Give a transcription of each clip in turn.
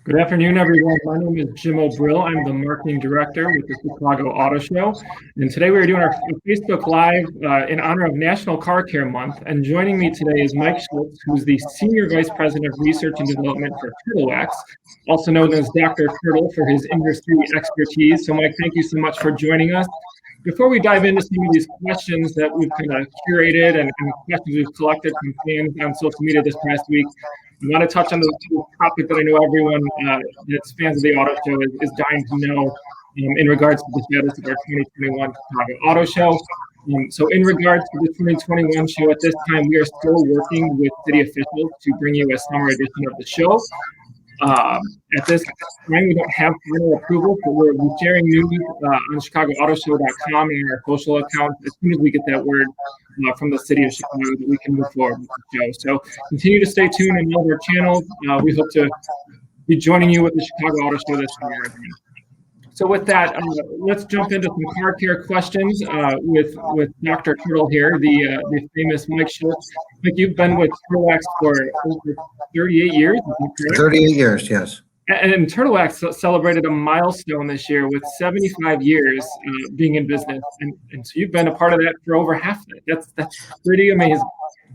Good afternoon, everyone. My name is Jim O'Brill. I'm the marketing director with the Chicago Auto Show. And today we're doing our Facebook Live in honor of National Car Care Month. And joining me today is Mike Schultz, who's the Senior Vice President of Research and Development for Turtle Wax, also known as Dr. Turtle for his industry expertise. So Mike, thank you so much for joining us. Before we dive into some of these questions that we've kind of curated and questions we've collected from fans on social media this past week, I want to touch on the topic that I know everyone that's fans of the auto show is dying to know in regards to the status of our 2021 Chicago Auto Show. So in regards to the 2021 show, at this time, we are still working with city officials to bring you a summer edition of the show. At this time, we don't have final approval, but we're sharing news on ChicagoAutoShow.com and our social accounts as soon as we get that word from the city of Chicago that we can move forward with the show. So continue to stay tuned on all of our channels. We hope to be joining you with the Chicago Auto Show this summer. So with that, let's jump into some car care questions with Dr. Turtle here, the famous Mike Schultz. Mike, you've been with Turtle Wax for over 38 years, is that correct? 38 years, yes. And Turtle Wax celebrated a milestone this year with 75 years being in business, and so you've been a part of that for over half of it. That's pretty amazing.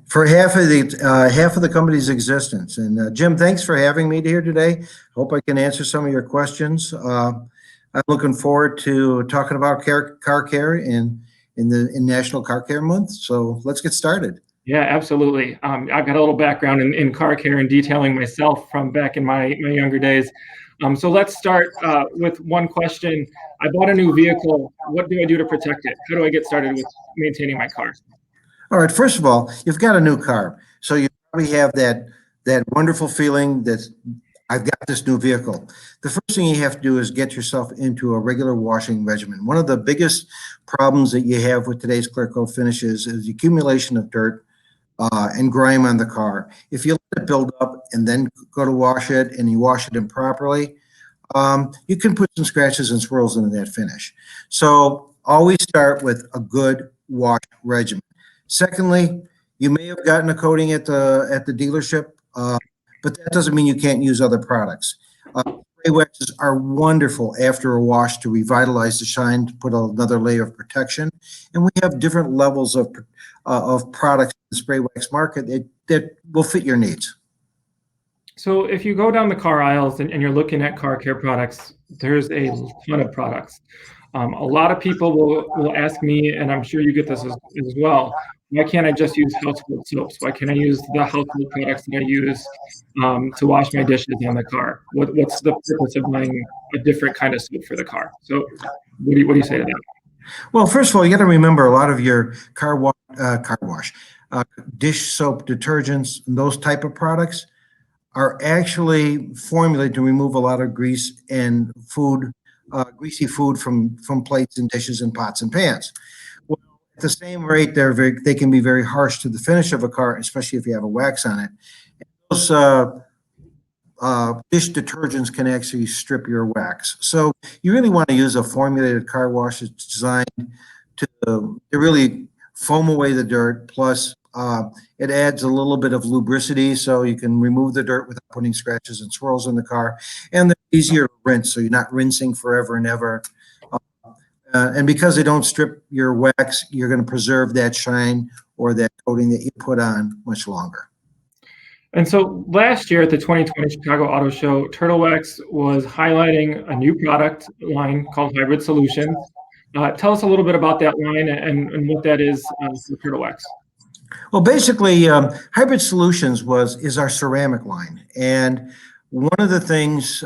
For half of the company's existence. And Jim, thanks for having me here today. Hope I can answer some of your questions. I'm looking forward to talking about car care in National Car Care Month. So let's get started. Yeah, absolutely. I've got a little background in car care and detailing myself from back in my younger days. So let's start with one question. I bought a new vehicle. What do I do to protect it? How do I get started with maintaining my car? All right. First of all, you've got a new car, so you probably have that wonderful feeling that I've got this new vehicle. The first thing you have to do is get yourself into a regular washing regimen. One of the biggest problems that you have with today's clear coat finishes is the accumulation of dirt and grime on the car. If you let it build up and then go to wash it and you wash it improperly, you can put some scratches and swirls into that finish. So always start with a good wash regimen. Secondly, you may have gotten a coating at the dealership, but that doesn't mean you can't use other products. Spray waxes are wonderful after a wash to revitalize the shine, to put another layer of protection. And we have different levels of products in the spray wax market that will fit your needs. So if you go down the car aisles and you're looking at car care products, there's a ton of products. A lot of people will ask me, and I'm sure you get this as well, why can't I just use household soaps? Why can't I use the household products that I use to wash my dishes on the car? What's the purpose of buying a different kind of soap for the car? So what do you say to that? Well, first of all, you got to remember a lot of your car wash, dish soap, detergents, and those type of products are actually formulated to remove a lot of grease and food, greasy food from plates and dishes and pots and pans. Well, at the same rate, they can be very harsh to the finish of a car, especially if you have a wax on it. And those dish detergents can actually strip your wax. So you really want to use a formulated car wash that's designed to really foam away the dirt. Plus, it adds a little bit of lubricity so you can remove the dirt without putting scratches and swirls in the car. And they're easier to rinse, so you're not rinsing forever and ever. And because they don't strip your wax, you're going to preserve that shine or that coating that you put on much longer. And so last year at the 2020 Chicago Auto Show, Turtle Wax was highlighting a new product line called Hybrid Solutions. Tell us a little bit about that line and what that is for Turtle Wax. Well, basically, Hybrid Solutions is our ceramic line, and one of the things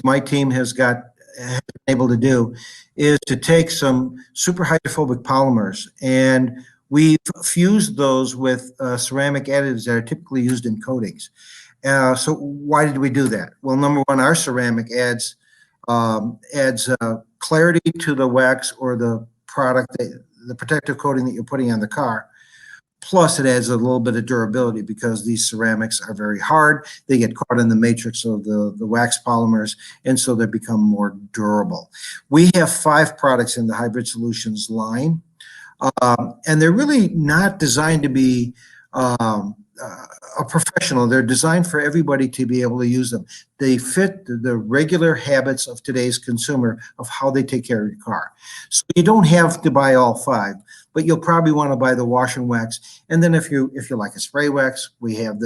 my team has been able to do is to take some super hydrophobic polymers, and we've fused those with ceramic additives that are typically used in coatings. So why did we do that? Well, number one, our ceramic adds clarity to the wax or the product, the protective coating that you're putting on the car. Plus, it adds a little bit of durability because these ceramics are very hard. They get caught in the matrix of the wax polymers, and so they become more durable. We have 5 products in the Hybrid Solutions line, and they're really not designed to be a professional. They're designed for everybody to be able to use them. They fit the regular habits of today's consumer of how they take care of your car. So you don't have to buy all 5, but you'll probably want to buy the wash and wax. And then if you like a spray wax, we have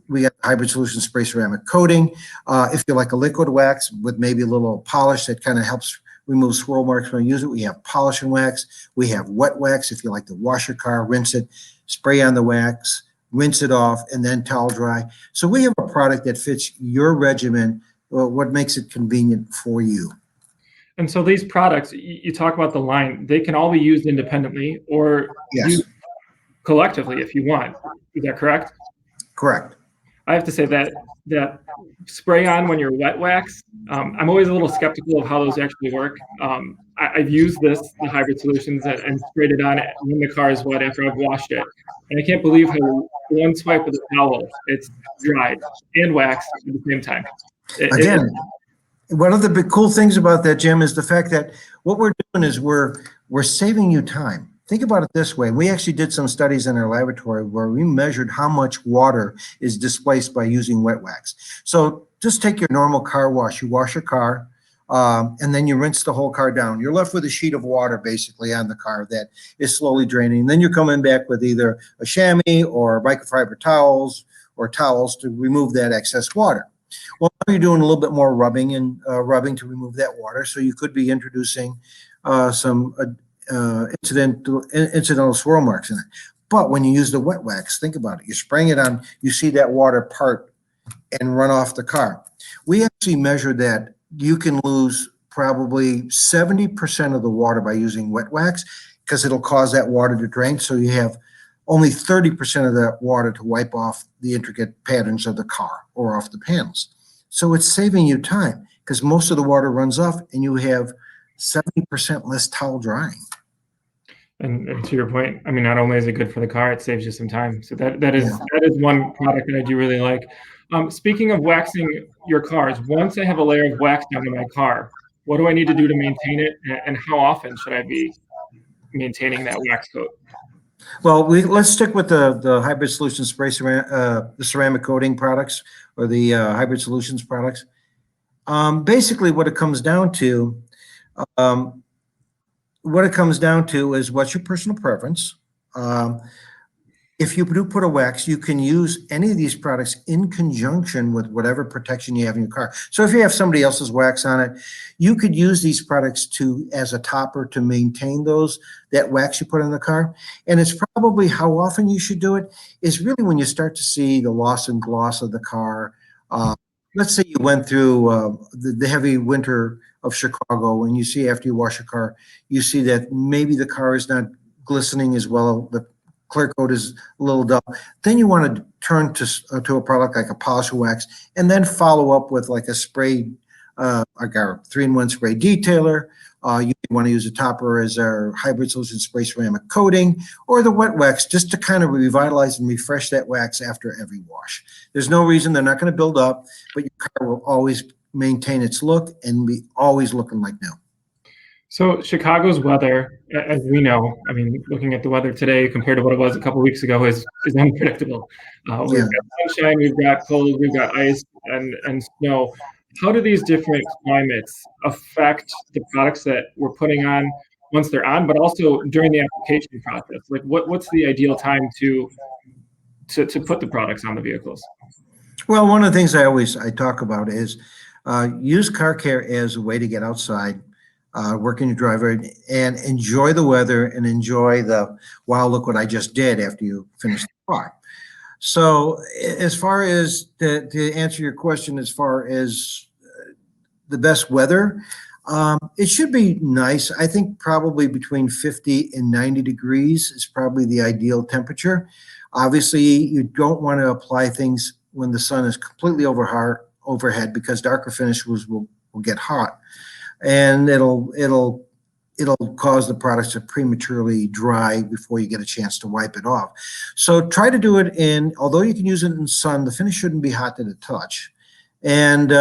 we got Hybrid Solution Spray Ceramic Coating. If you like a liquid wax with maybe a little polish that kind of helps remove swirl marks when you use it, we have polish and wax. We have wet wax if you like to wash your car, rinse it, spray on the wax, rinse it off, and then towel dry. So we have a product that fits your regimen, what makes it convenient for you. And so these products, you talk about the line, they can all be used independently or used collectively if you want. Is that correct? Correct. I have to say that spray on when you're wet wax, I'm always a little skeptical of how those actually work. I've used the Hybrid Solutions and sprayed it on when the car is wet after I've washed it. And I can't believe how one swipe with a towel, it's dried and waxed at the same time. Again, one of the big cool things about that, Jim, is the fact that what we're doing is we're saving you time. Think about it this way. We actually did some studies in our laboratory where we measured how much water is displaced by using wet wax. So just take your normal car wash. You wash your car, and then you rinse the whole car down. You're left with a sheet of water basically on the car that is slowly draining. Then you're coming back with either a chamois or microfiber towels or towels to remove that excess water. Well, now you're doing a little bit more rubbing and rubbing to remove that water. So you could be introducing some incidental swirl marks in it. But when you use the wet wax, think about it. You're spraying it on, you see that water part and run off the car. We actually measured that you can lose probably 70% of the water by using wet wax because it'll cause that water to drain. So you have only 30% of that water to wipe off the intricate patterns of the car or off the panels. So it's saving you time because most of the water runs off and you have 70% less towel drying. And to your point, I mean, not only is it good for the car, it saves you some time. So that is one product that I do really like. Speaking of waxing your cars, once I have a layer of wax down in my car, what do I need to do to maintain it, and how often should I be maintaining that wax coat? Well, let's stick with the Hybrid Solutions Spray the ceramic coating products or the Hybrid Solutions products. Basically, what it comes down to is what's your personal preference. If you do put a wax, you can use any of these products in conjunction with whatever protection you have in your car. So if you have somebody else's wax on it, you could use these products as a topper to maintain that wax you put in the car. And it's probably how often you should do it is really when you start to see the loss and gloss of the car. Let's say you went through the heavy winter of Chicago, and you see after you wash your car, you see that maybe the car is not glistening as well. The clear coat is a little dull. Then you want to turn to a product like a polish wax, and then follow up with like a spray, like our 3-in-1 spray detailer. You want to use a topper as our Hybrid Solution Spray Ceramic Coating, or the wet wax, just to kind of revitalize and refresh that wax after every wash. There's no reason they're not going to build up, but your car will always maintain its look and be always looking like new. So Chicago's weather, as we know, I mean, looking at the weather today compared to what it was a couple of weeks ago is unpredictable. We've got sunshine, we've got cold, we've got ice and snow. How do these different climates affect the products that we're putting on once they're on, but also during the application process? Like what's the ideal time to put the products on the vehicles? Well, one of the things I talk about is use car care as a way to get outside, work in your driveway, and enjoy the weather and enjoy the, wow, look what I just did after you finish the car. So as far as to answer your question, as far as the best weather, it should be nice. I think probably between 50 and 90 degrees is probably the ideal temperature. Obviously, you don't want to apply things when the sun is completely overhead because darker finishes will get hot, and it'll cause the products to prematurely dry before you get a chance to wipe it off. So try to do it although you can use it in sun, the finish shouldn't be hot to the touch. And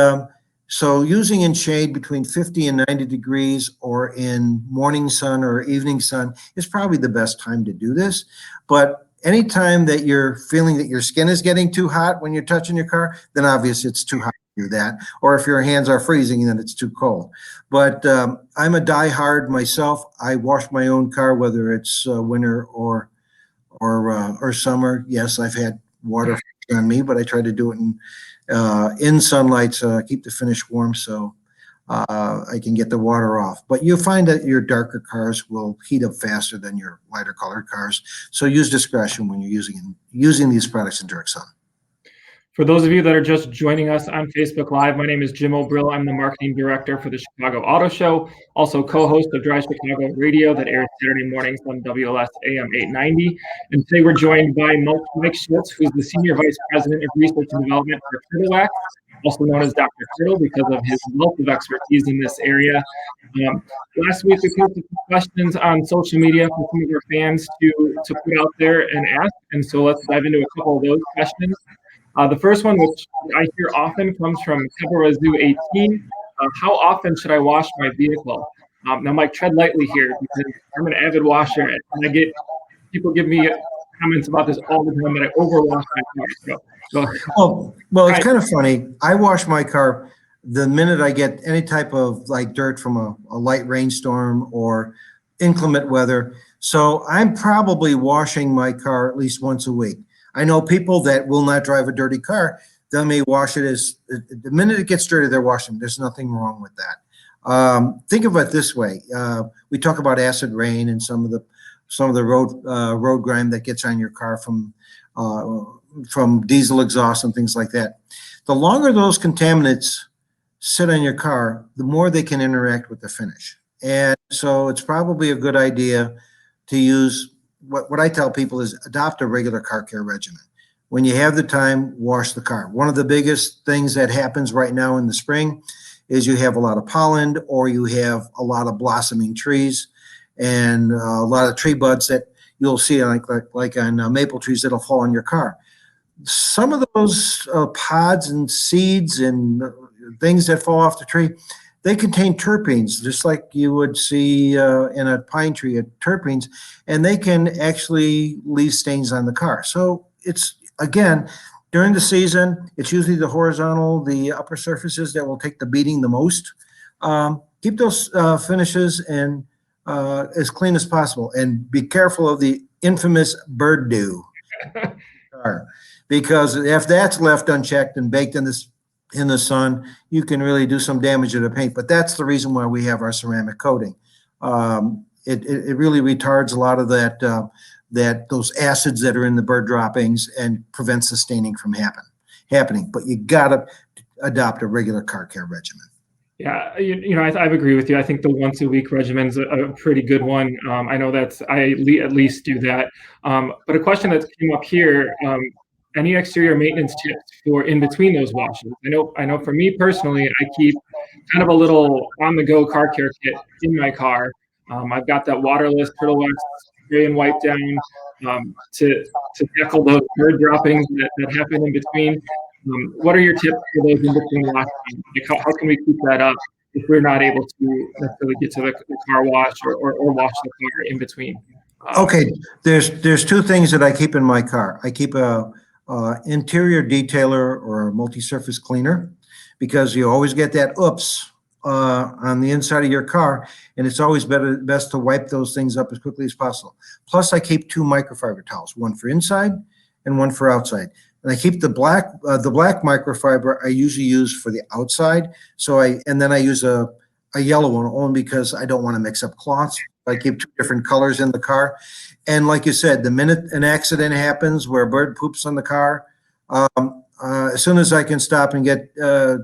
so using in shade between 50 and 90 degrees or in morning sun or evening sun is probably the best time to do this. But anytime that you're feeling that your skin is getting too hot when you're touching your car, then obviously it's too hot to do that. Or if your hands are freezing, then it's too cold. But I'm a diehard myself. I wash my own car, whether it's winter or summer. Yes, I've had water on me, but I try to do it in sunlight to keep the finish warm, so I can get the water off. But you'll find that your darker cars will heat up faster than your lighter colored cars. So use discretion when you're using these products in direct sun. For those of you that are just joining us on Facebook Live, my name is Jim O'Brill. I'm the marketing director for the Chicago Auto Show, also co-host of Drive Chicago Radio that airs Saturday mornings on WLS AM 890. And today we're joined by Mike Schultz, who's the Senior Vice President of Research and Development for Turtle Wax, also known as Dr. Turtle because of his wealth of expertise in this area. Last week we posted some questions on social media for some of our fans to put out there and ask, and so let's dive into a couple of those questions. The first one, which I hear often, comes from Kabarazoo 18. How often should I wash my vehicle? Now, Mike, tread lightly here because I'm an avid washer, and I get people give me comments about this all the time that I overwash my car. Well, it's kind of funny. I wash my car the minute I get any type of like dirt from a light rainstorm or inclement weather. So I'm probably washing my car at least once a week. I know people that will not drive a dirty car. They may wash it the minute it gets dirty, they're washing. There's nothing wrong with that. Think of it this way. We talk about acid rain and some of the road grime that gets on your car from diesel exhaust and things like that. The longer those contaminants sit on your car, the more they can interact with the finish. And so it's probably a good idea to use what I tell people is adopt a regular car care regimen. When you have the time, wash the car. One of the biggest things that happens right now in the spring is you have a lot of pollen or you have a lot of blossoming trees and a lot of tree buds that you'll see like on maple trees that'll fall on your car. Some of those pods and seeds and things that fall off the tree, they contain terpenes, just like you would see in a pine tree, terpenes, and they can actually leave stains on the car. So it's, again, during the season, it's usually the upper surfaces that will take the beating the most. Keep those finishes and as clean as possible, and be careful of the infamous bird dew. Because if that's left unchecked and baked in the sun, you can really do some damage to the paint. But that's the reason why we have our ceramic coating. It really retards a lot of those acids that are in the bird droppings and prevents the staining from happening. But you gotta adopt a regular car care regimen. Yeah, I agree with you. I think the once a week regimen's a pretty good one. I know I at least do that. But a question that came up here. Any exterior maintenance tips for in between those washes? I know for me personally, I keep kind of a little on-the-go car care kit in my car. I've got that waterless Turtle Wax spray and wipe down to tackle those bird droppings that happen in between. What are your tips for those in between washes? Like how can we keep that up if we're not able to necessarily get to the car wash or wash the car in between? Okay, there's two things that I keep in my car. I keep a interior detailer or a multi-surface cleaner, because you always get that oops on the inside of your car, and it's always best to wipe those things up as quickly as possible. Plus, I keep 2 microfiber towels, one for inside and one for outside. And I keep the black microfiber I usually use for the outside. And then I use a yellow one only because I don't want to mix up cloths. I keep 2 different colors in the car. And like you said, the minute an accident happens where a bird poops on the car, as soon as I can stop and get to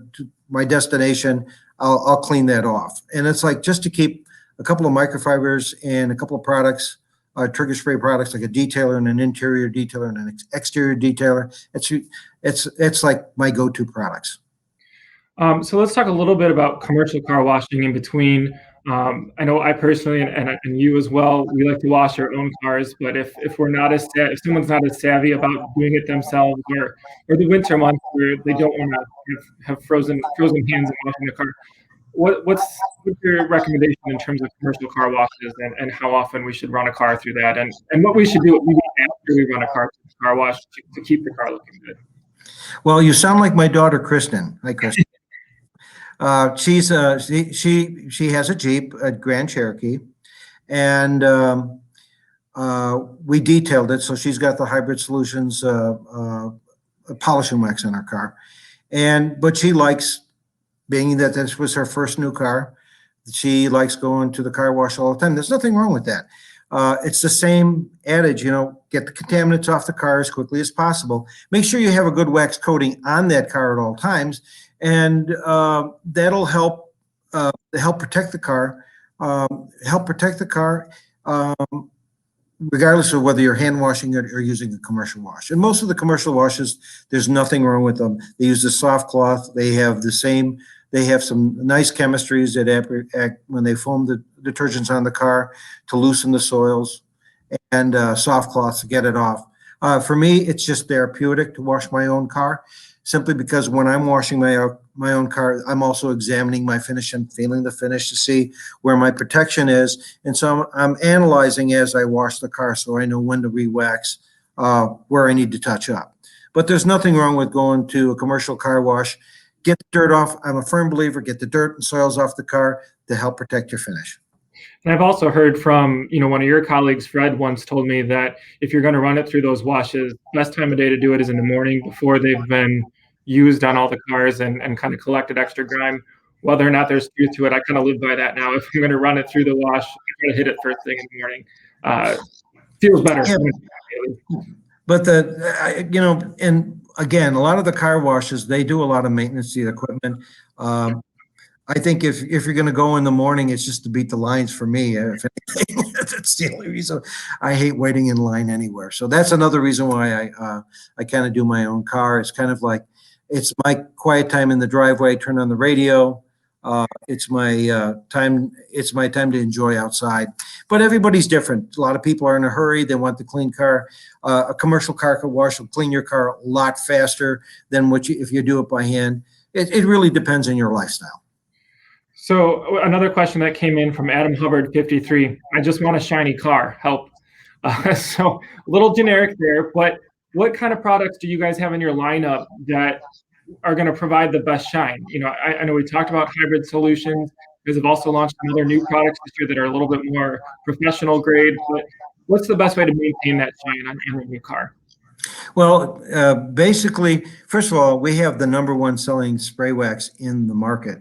my destination, I'll clean that off. And it's like just to keep a couple of microfibers and a couple of products, trigger spray products, like a detailer and an interior detailer and an exterior detailer. It's like my go-to products. So let's talk a little bit about commercial car washing in between. I know I personally and you as well, we like to wash our own cars, but if someone's not as savvy about doing it themselves, or the winter months where they don't want to have frozen hands and washing the car, what's your recommendation in terms of commercial car washes and how often we should run a car through that and what we should do after we run a car wash to keep the car looking good? Well, you sound like my daughter, Kristen. Hi, Kristen. She has a Jeep, a Grand Cherokee, and we detailed it. So she's got the Hybrid Solutions polish and wax in her car, but she likes, being that this was her first new car, she likes going to the car wash all the time. There's nothing wrong with that. It's the same adage, get the contaminants off the car as quickly as possible. Make sure you have a good wax coating on that car at all times, and that'll help protect the car. Regardless of whether you're hand washing it or using a commercial wash. And most of the commercial washes, there's nothing wrong with them. They use a soft cloth. They have some nice chemistries that act when they foam the detergents on the car to loosen the soils, and soft cloths to get it off. For me, it's just therapeutic to wash my own car, simply because when I'm washing my own car, I'm also examining my finish and feeling the finish to see where my protection is. And so I'm analyzing as I wash the car, so I know when to re-wax, where I need to touch up. But there's nothing wrong with going to a commercial car wash. Get the dirt off. I'm a firm believer, get the dirt and soils off the car to help protect your finish. And I've also heard from, one of your colleagues, Fred, once told me that if you're going to run it through those washes, best time of day to do it is in the morning before they've been used on all the cars and kind of collected extra grime. Whether or not there's truth to it, I kind of live by that now. If I'm going to run it through the wash, I gotta hit it first thing in the morning. Feels better. Yeah. But and again, a lot of the car washes, they do a lot of maintenance to the equipment. I think if you're going to go in the morning, it's just to beat the lines for me. If anything, that's the only reason. I hate waiting in line anywhere. So that's another reason why I kind of do my own car. It's kind of like, it's my quiet time in the driveway. Turn on the radio. It's my time. It's my time to enjoy outside. But everybody's different. A lot of people are in a hurry. They want the clean car. A commercial car wash will clean your car a lot faster than if you do it by hand. It really depends on your lifestyle. So another question that came in from Adam Hubbard, 53. I just want a shiny car. Help. So a little generic there, but what kind of products do you guys have in your lineup that are going to provide the best shine? I know we talked about Hybrid Solutions. You guys have also launched some other new products this year that are a little bit more professional grade. But what's the best way to maintain that shine on your new car? Well, basically, first of all, we have the #1 selling spray wax in the market.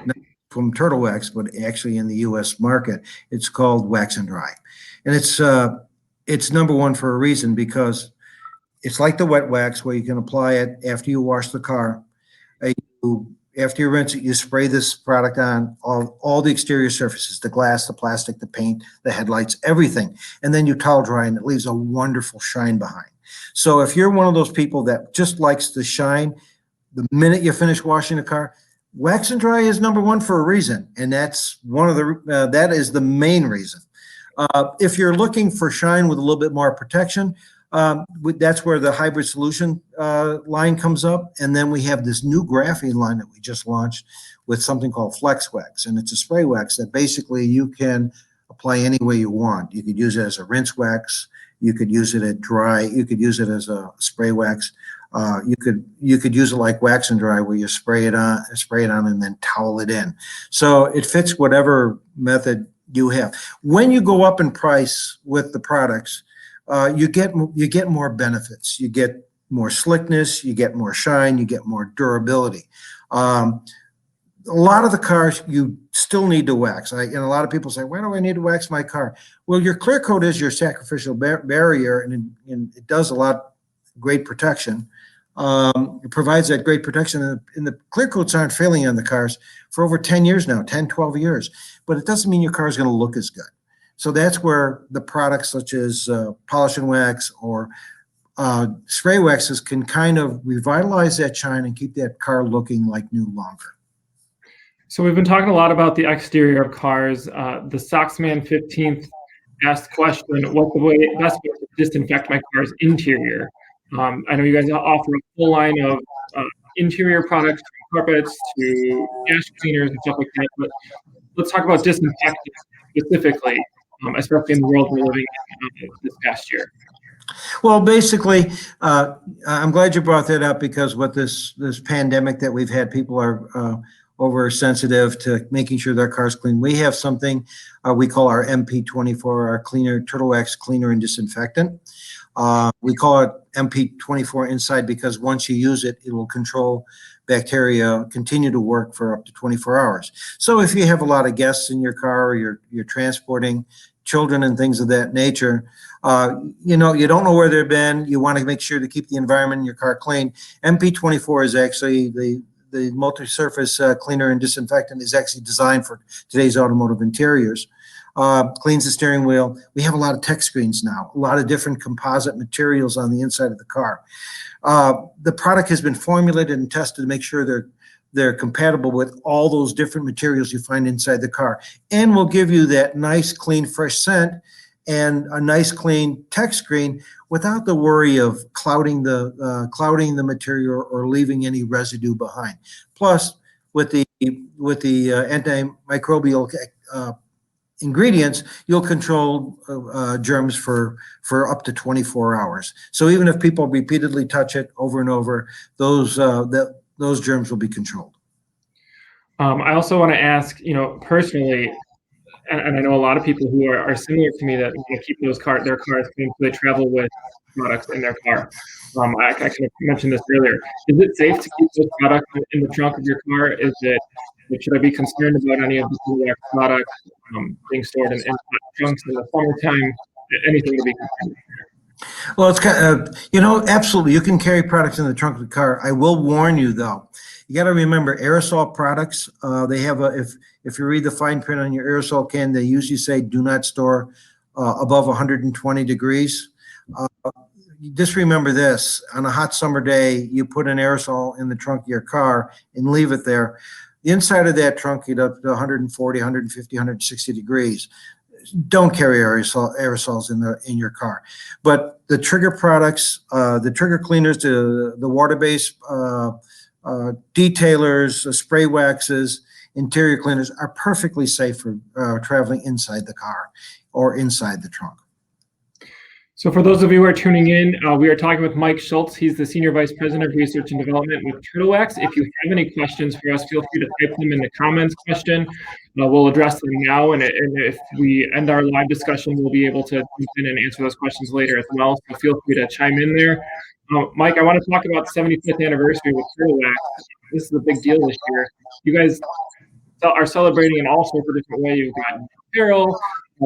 Not from Turtle Wax, but actually in the U.S. market. It's called Wax and Dry. And it's #1 for a reason, because it's like the wet wax, where you can apply it after you wash the car. After you rinse it, you spray this product on all the exterior surfaces, the glass, the plastic, the paint, the headlights, everything. And then you towel dry, and it leaves a wonderful shine behind. So if you're one of those people that just likes the shine, the minute you finish washing the car, Wax and Dry is #1 for a reason. And that's that is the main reason. If you're looking for shine with a little bit more protection, that's where the Hybrid Solution line comes up. And then we have this new graphene line that we just launched with something called Flex Wax. And it's a spray wax that basically you can apply any way you want. You could use it as a rinse wax. You could use it at dry. You could use it as a spray wax. You could use it like Wax and Dry, where you spray it on, and then towel it in. So it fits whatever method you have. When you go up in price with the products, you get more benefits. You get more slickness. You get more shine. You get more durability. A lot of the cars you still need to wax. And a lot of people say, "Why do I need to wax my car?" Well, your clear coat is your sacrificial barrier, and it does a lot great protection. It provides that great protection, and the clear coats aren't failing on the cars for over 10 years now, 10, 12 years. But it doesn't mean your car is going to look as good. So that's where the products such as polish and wax or spray waxes can kind of revitalize that shine and keep that car looking like new longer. So we've been talking a lot about the exterior of cars. The Socksman 15th asked the question, what's the best way to disinfect my car's interior? I know you guys offer a full line of interior products, from carpets to dash cleaners and stuff like that, but let's talk about disinfecting specifically, especially in the world we're living in this past year. Well, basically, I'm glad you brought that up because with this pandemic that we've had, people are oversensitive to making sure their car's clean. We have something we call our MP24, our cleaner, Turtle Wax cleaner and disinfectant. We call it MP24 inside because once you use it, it will control bacteria, continue to work for up to 24 hours. So if you have a lot of guests in your car or you're transporting children and things of that nature, you don't know where they've been. You want to make sure to keep the environment in your car clean. MP24 is actually the multi-surface cleaner and disinfectant is actually designed for today's automotive interiors. Cleans the steering wheel. We have a lot of tech screens now, a lot of different composite materials on the inside of the car. The product has been formulated and tested to make sure they're compatible with all those different materials you find inside the car, and will give you that nice, clean, fresh scent and a nice, clean tech screen without the worry of clouding the material or leaving any residue behind. Plus, with the antimicrobial ingredients, you'll control germs for up to 24 hours. So even if people repeatedly touch it over and over, those germs will be controlled. I also want to ask, personally, and I know a lot of people who are similar to me that keep their cars clean, so they travel with products in their car. I kind of mentioned this earlier. Is it safe to keep those products in the trunk of your car? Should I be concerned about any of the products being stored in trunks in the summertime? Anything to be concerned about? Well, it's kind of, absolutely. You can carry products in the trunk of the car. I will warn you, though. You got to remember aerosol products. They have if you read the fine print on your aerosol can, they usually say do not store above 120 degrees. Just remember this: on a hot summer day, you put an aerosol in the trunk of your car and leave it there. The inside of that trunk heat up to 140, 150, 160 degrees. Don't carry aerosols in your car. But the trigger products, the trigger cleaners, the water-based detailers, spray waxes, interior cleaners are perfectly safe for traveling inside the car or inside the trunk. So for those of you who are tuning in, we are talking with Mike Schultz. He's the Senior Vice President of Research and Development with Turtle Wax. If you have any questions for us, feel free to type them in the comments question. We'll address them now, and if we end our live discussion, we'll be able to jump in and answer those questions later as well. So feel free to chime in there. Mike, I want to talk about the 75th anniversary with Turtle Wax. This is a big deal this year. You guys are celebrating in all sorts of different ways. You've got apparel,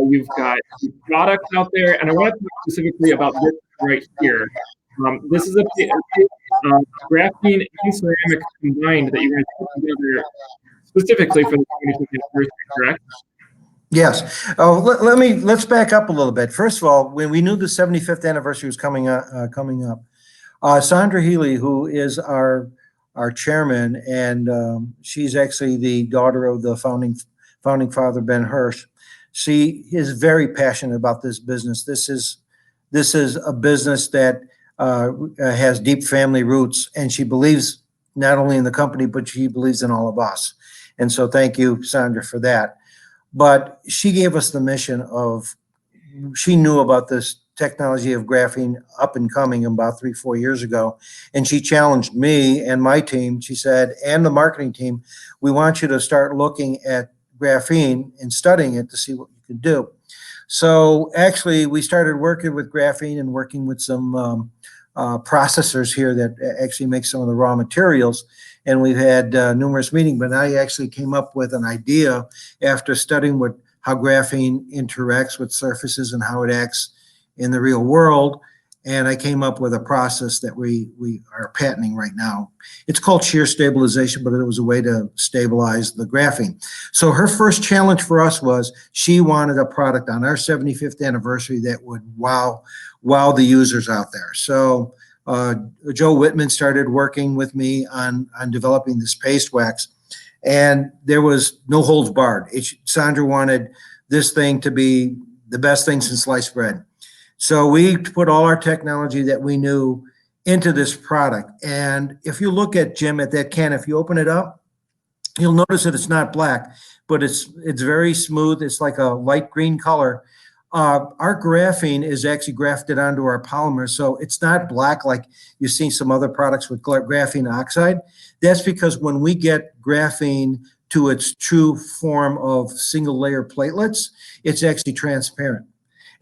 you've got products out there, and I want to talk specifically about this right here. This is a graphene and ceramic combined that you guys put together specifically for the 75th anniversary, correct? Yes. Let's back up a little bit. First of all, when we knew the 75th anniversary was coming up, Sandra Healy, who is our chairman, and she's actually the daughter of the founding father, Ben Hirsch. She is very passionate about this business. This is a business that has deep family roots, and she believes not only in the company, but she believes in all of us. And so thank you, Sandra, for that. But she gave us the mission of, she knew about this technology of graphene up and coming about 3-4 years ago. And she challenged me and my team, she said, and the marketing team, we want you to start looking at graphene and studying it to see what you can do. So actually we started working with graphene and working with some processors here that actually make some of the raw materials. And we've had numerous meetings, but I actually came up with an idea after studying how graphene interacts with surfaces and how it acts in the real world. And I came up with a process that we are patenting right now. It's called shear stabilization, but it was a way to stabilize the graphene. So her first challenge for us was she wanted a product on our 75th anniversary that would wow the users out there. So Joe Whitman started working with me on developing this paste wax, and there was no holds barred. Sandra wanted this thing to be the best thing since sliced bread. So we put all our technology that we knew into this product. And if you look at, Jim, at that can, if you open it up, you'll notice that it's not black, but it's very smooth. It's like a light green color. Our graphene is actually grafted onto our polymer, so it's not black like you see some other products with graphene oxide. That's because when we get graphene to its true form of single layer platelets, it's actually transparent.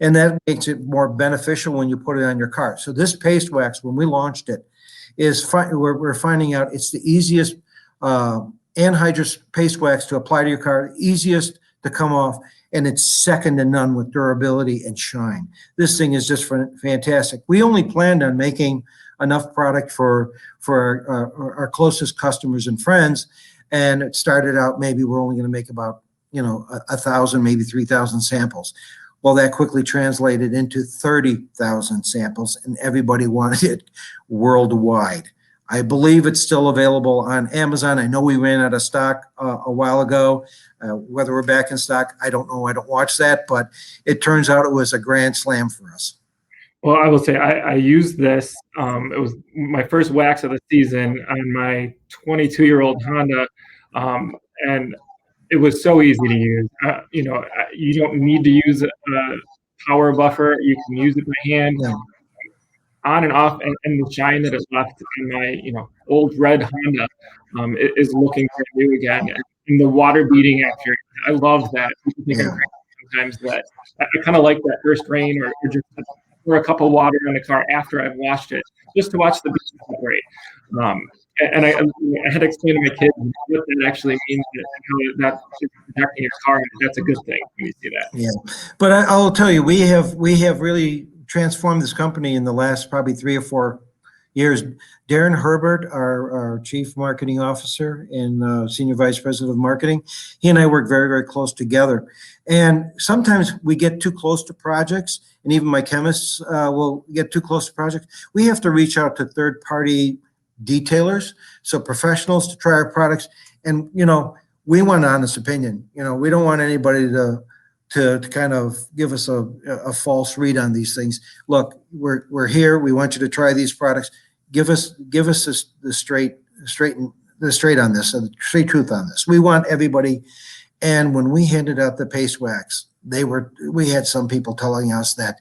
And that makes it more beneficial when you put it on your car. So this paste wax, when we launched it, we're finding out it's the easiest anhydrous paste wax to apply to your car, easiest to come off, and it's second to none with durability and shine. This thing is just fantastic. We only planned on making enough product for our closest customers and friends, and it started out maybe we're only going to make about 1,000, maybe 3,000 samples. Well, that quickly translated into 30,000 samples, and everybody wanted it worldwide. I believe it's still available on Amazon. I know we ran out of stock a while ago. Whether we're back in stock, I don't know. I don't watch that, but it turns out it was a grand slam for us. Well, I will say I used this. It was my first wax of the season on my 22-year-old Honda, and it was so easy to use. You don't need to use a power buffer. You can use it by hand. Yeah. On and off, and the shine that it left in my old red Honda is looking brand new again. And the water beating after, I love that. People think I'm crazy sometimes that I kind of like that first rain or just pour a cup of water on the car after I've washed it, just to watch the beads separate. And I had to explain to my kids what that actually means and how that is protecting your car. And that's a good thing when you see that. Yeah, but I'll tell you, we have really transformed this company in the last probably 3 or 4 years. Darren Herbert, our chief marketing officer and senior vice president of marketing, he and I work very, very close together. And sometimes we get too close to projects, and even my chemists will get too close to projects. We have to reach out to third-party detailers, so professionals, to try our products. And we want an honest opinion. We don't want anybody to kind of give us a false read on these things. Look, we're here. We want you to try these products. Give us the straight on this, the straight truth on this. We want everybody. And when we handed out the paste wax, we had some people telling us that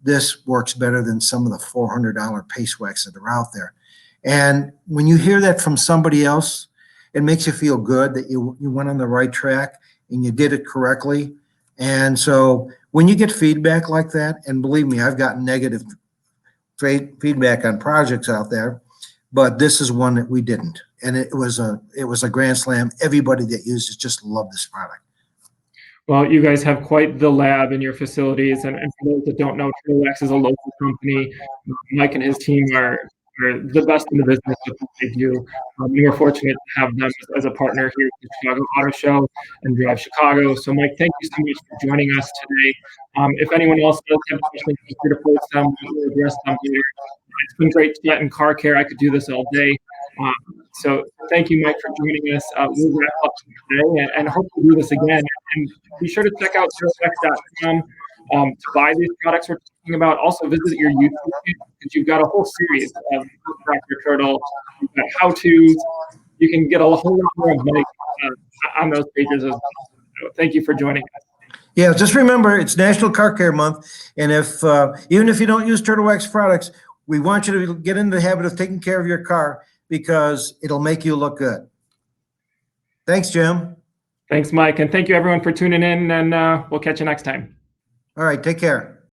this works better than some of the $400 paste wax that are out there. And when you hear that from somebody else, it makes you feel good that you went on the right track and you did it correctly. And so when you get feedback like that, and believe me, I've gotten negative feedback on projects out there, but this is one that we didn't. And it was a grand slam. Everybody that used it just loved this product. Well, you guys have quite the lab in your facilities. And for those that don't know, Trailwax is a local company. Mike and his team are the best in the business of what they do. We were fortunate to have them as a partner here at the Chicago Auto Show and Drive Chicago. So, Mike, thank you so much for joining us today. If anyone else does have questions, feel free to post them. We'll address them later. It's been great chatting car care. I could do this all day. So thank you, Mike, for joining us. We'll wrap up today and hope to do this again. And be sure to check out Trailwax.com to buy these products we're talking about. Also visit your YouTube page because you've got a whole series of Dr. Turtle. You've got how-tos. You can get a whole lot more of Mike on those pages as well. So thank you for joining us. Yeah, just remember, it's National Car Care Month. And even if you don't use Turtle Wax products, we want you to get into the habit of taking care of your car because it'll make you look good. Thanks, Jim. Thanks, Mike. And thank you, everyone, for tuning in. And we'll catch you next time. All right, take care.